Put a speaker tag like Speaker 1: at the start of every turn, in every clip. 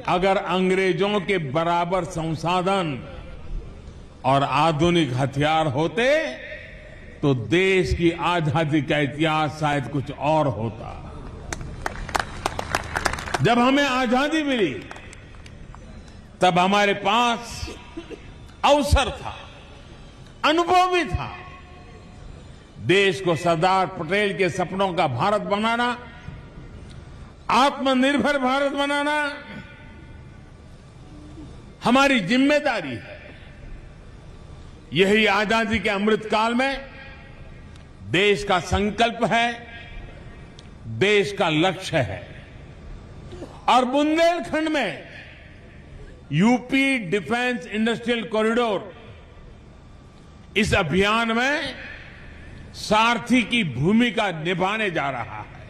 Speaker 1: अगर अंग्रेजों के बराबर संसाधन और आधुनिक हथियार होते तो देश की आजादी का इतिहास शायद कुछ और होता। जब हमें आजादी मिली तब हमारे पास अवसर था, अनुभव भी था। देश को सरदार पटेल के सपनों का भारत बनाना, आत्मनिर्भर भारत बनाना हमारी जिम्मेदारी है। यही आजादी के अमृतकाल में देश का संकल्प है, देश का लक्ष्य है। और बुंदेलखंड में यूपी डिफेंस इंडस्ट्रियल कॉरिडोर इस अभियान में सारथी की भूमिका निभाने जा रहा है।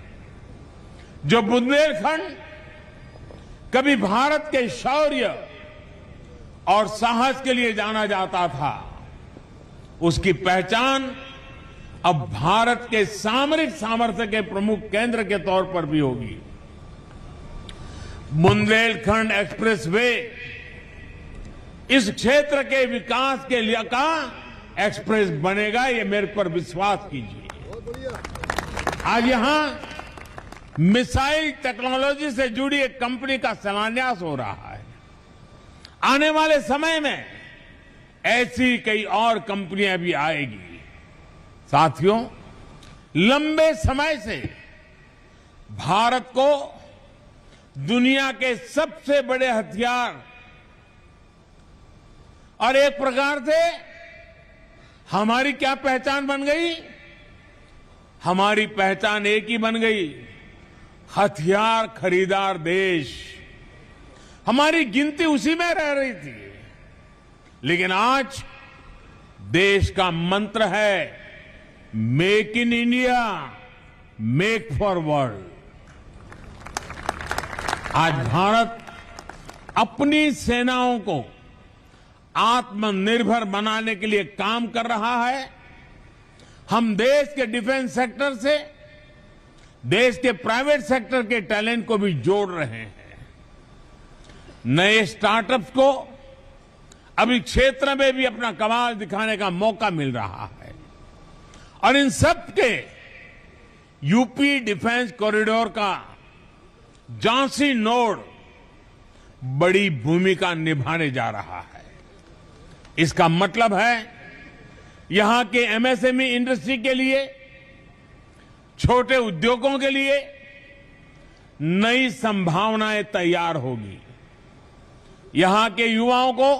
Speaker 1: जो बुंदेलखंड कभी भारत के शौर्य और साहस के लिए जाना जाता था, उसकी पहचान अब भारत के सामरिक सामर्थ्य के प्रमुख केंद्र के तौर पर भी होगी। बुंदेलखंड एक्सप्रेस वे इस क्षेत्र के विकास के लिए का एक्सप्रेस बनेगा, ये मेरे पर विश्वास कीजिए। आज यहां मिसाइल टेक्नोलॉजी से जुड़ी एक कंपनी का शिलान्यास हो रहा है। आने वाले समय में ऐसी कई और कंपनियां भी आएगी। साथियों, लंबे समय से भारत को दुनिया के सबसे बड़े हथियार और एक प्रकार से हमारी क्या पहचान बन गई? हमारी पहचान एक ही बन गई, हथियार खरीदार देश। हमारी गिनती उसी में रह रही थी। लेकिन आज देश का मंत्र है make in India, make for world. आज भारत अपनी सेनाओं को आत्मनिर्भर बनाने के लिए काम कर रहा है। हम देश के डिफेंस सेक्टर से देश के प्राइवेट सेक्टर के टैलेंट को भी जोड़ रहे हैं। नए स्टार्टअप्स को अभी क्षेत्र में भी अपना कमाल दिखाने का मौका मिल रहा है। और इन सब के यूपी डिफेंस कॉरिडोर का झांसी नोड बड़ी भूमिका निभाने जा रहा है। इसका मतलब है यहां के एमएसएमई इंडस्ट्री के लिए, छोटे उद्योगों के लिए नई संभावनाएं तैयार होगी। यहां के युवाओं को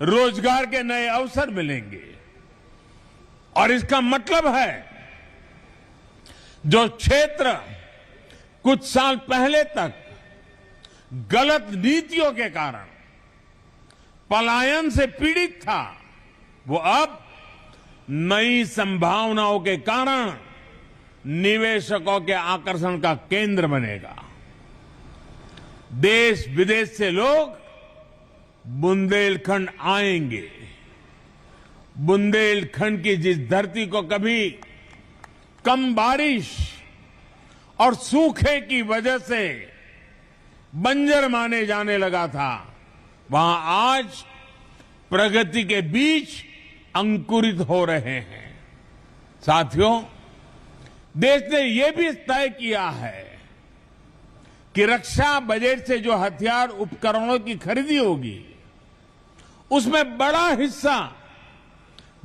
Speaker 1: रोजगार के नए अवसर मिलेंगे। और इसका मतलब है जो क्षेत्र कुछ साल पहले तक गलत नीतियों के कारण पलायन से पीड़ित था, वो अब नई संभावनाओं के कारण निवेशकों के आकर्षण का केंद्र बनेगा। देश विदेश से लोग बुंदेलखंड आएंगे। बुंदेलखंड की जिस धरती को कभी कम बारिश और सूखे की वजह से बंजर माने जाने लगा था, वहां आज प्रगति के बीज अंकुरित हो रहे हैं। साथियों, देश ने यह भी तय किया है कि रक्षा बजट से जो हथियार उपकरणों की खरीदी होगी, उसमें बड़ा हिस्सा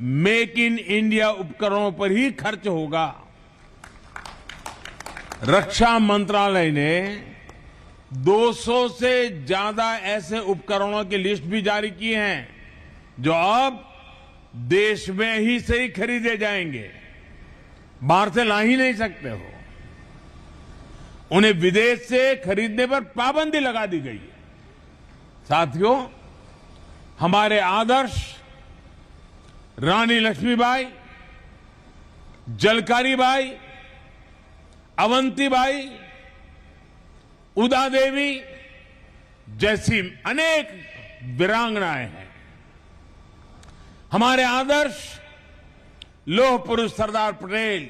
Speaker 1: मेक इन इंडिया उपकरणों पर ही खर्च होगा। रक्षा मंत्रालय ने 200 से ज्यादा ऐसे उपकरणों की लिस्ट भी जारी की है जो अब देश में ही से ही खरीदे जाएंगे, बाहर से ला ही नहीं सकते हो। उन्हें विदेश से खरीदने पर पाबंदी लगा दी गई है। साथियों, हमारे आदर्श रानी लक्ष्मीबाई, झलकारी बाई, अवंतीबाई, उदा देवी जैसी अनेक वीरांगनाएं हैं। हमारे आदर्श लौह पुरुष सरदार पटेल